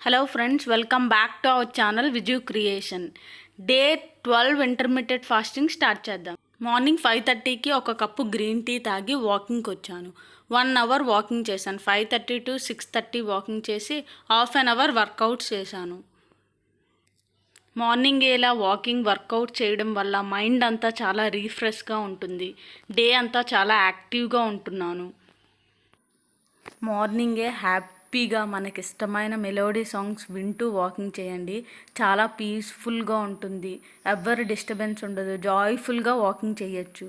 Hello friends, welcome back to our channel Viju creation. Day-12 intermediate fasting start చేద్దాం. Morning 5:30కి ఒక cup green tea తాగి వాకింగ్కి వచ్చాను. 1 అవర్ వాకింగ్ చేశాను. 5:30 to 6:30 వాకింగ్ చేసి హాఫ్ అన్ అవర్ వర్కౌట్ చేశాను. మార్నింగ్ ఇలా వాకింగ్ వర్కౌట్ చేయడం వల్ల మైండ్ అంతా చాలా రీఫ్రెష్గా ఉంటుంది. డే అంతా చాలా యాక్టివ్గా ఉంటున్నాను. మార్నింగే హ్యాపీగా మనకిష్టమైన మెలోడీ సాంగ్స్ వింటూ వాకింగ్ చేయండి. చాలా పీస్ఫుల్గా ఉంటుంది. ఎవ్వరి డిస్టర్బెన్స్ ఉండదు. జాయ్ఫుల్గా వాకింగ్ చేయొచ్చు.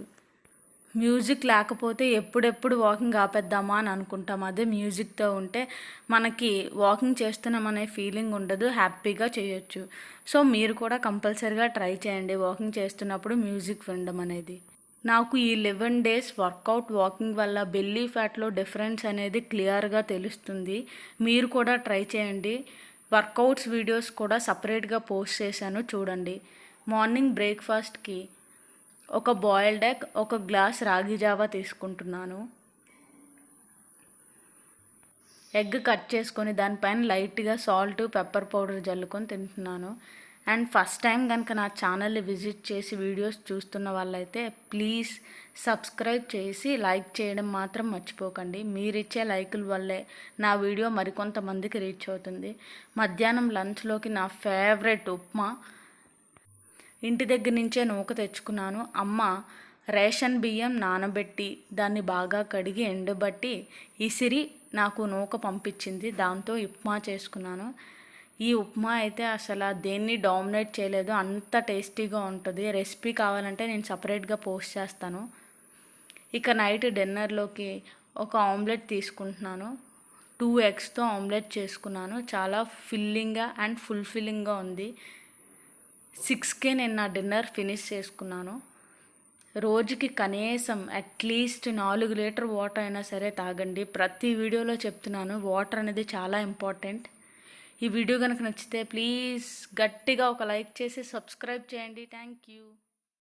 మ్యూజిక్ లేకపోతే ఎప్పుడెప్పుడు వాకింగ్ ఆపేద్దామా అని అనుకుంటాం. అదే మ్యూజిక్తో ఉంటే మనకి వాకింగ్ చేస్తున్నామనే ఫీలింగ్ ఉండదు. హ్యాపీగా చేయొచ్చు. సో మీరు కూడా కంపల్సరీగా ట్రై చేయండి వాకింగ్ చేస్తున్నప్పుడు మ్యూజిక్ వినడం అనేది. నాకు ఈ 11 days వర్కౌట్ వాకింగ్ వల్ల బెల్లీ ఫ్యాట్లో డిఫరెన్స్ అనేది క్లియర్గా తెలుస్తుంది. మీరు కూడా ట్రై చేయండి. వర్కౌట్స్ వీడియోస్ కూడా సపరేట్గా పోస్ట్ చేశాను, చూడండి. మార్నింగ్ బ్రేక్ఫాస్ట్కి ఒక బాయిల్డ్ ఎగ్, ఒక గ్లాస్ రాగి జావా తీసుకుంటున్నాను. ఎగ్ కట్ చేసుకొని దానిపైన లైట్గా సాల్ట్, పెప్పర్ పౌడర్ జల్లుకొని తింటున్నాను. అండ్ ఫస్ట్ టైం కనుక నా ఛానల్ని విజిట్ చేసి వీడియోస్ చూస్తున్న వాళ్ళైతే ప్లీజ్ సబ్స్క్రైబ్ చేసి లైక్ చేయడం మాత్రం మర్చిపోకండి. మీరు ఇచ్చే లైకుల వల్లే నా వీడియో మరికొంతమందికి రీచ్ అవుతుంది. మధ్యాహ్నం లంచ్లోకి నా ఫేవరెట్ ఉప్మా. ఇంటి దగ్గర నుంచే నూక తెచ్చుకున్నాను. అమ్మ రేషన్ బియ్యం నానబెట్టి దాన్ని బాగా కడిగి ఎండబట్టి ఇసిరి నాకు నూక పంపించింది. దాంతో ఉప్మా చేసుకున్నాను. ఈ ఉప్మా అయితే అసలు దేన్ని డామినేట్ చేయలేదు, అంత టేస్టీగా ఉంటుంది. రెసిపీ కావాలంటే నేను సపరేట్గా పోస్ట్ చేస్తాను. ఇక నైట్ డిన్నర్లోకి ఒక ఆమ్లెట్ తీసుకుంటున్నాను. 2 eggsతో ఆమ్లెట్ చేసుకున్నాను. చాలా ఫిల్లింగ్గా అండ్ ఫుల్ఫిల్లింగ్గా ఉంది. 6కే నేను నా డిన్నర్ ఫినిష్ చేసుకున్నాను. రోజుకి కనీసం అట్లీస్ట్ 4 లీటర్ వాటర్ అయినా సరే తాగండి. ప్రతి వీడియోలో చెప్తున్నాను, వాటర్ అనేది చాలా ఇంపార్టెంట్. ఈ వీడియో కనుక నచ్చితే ప్లీజ్ గట్టిగా ఒక లైక్ చేసి సబ్స్క్రైబ్ చేయండి. Thank you.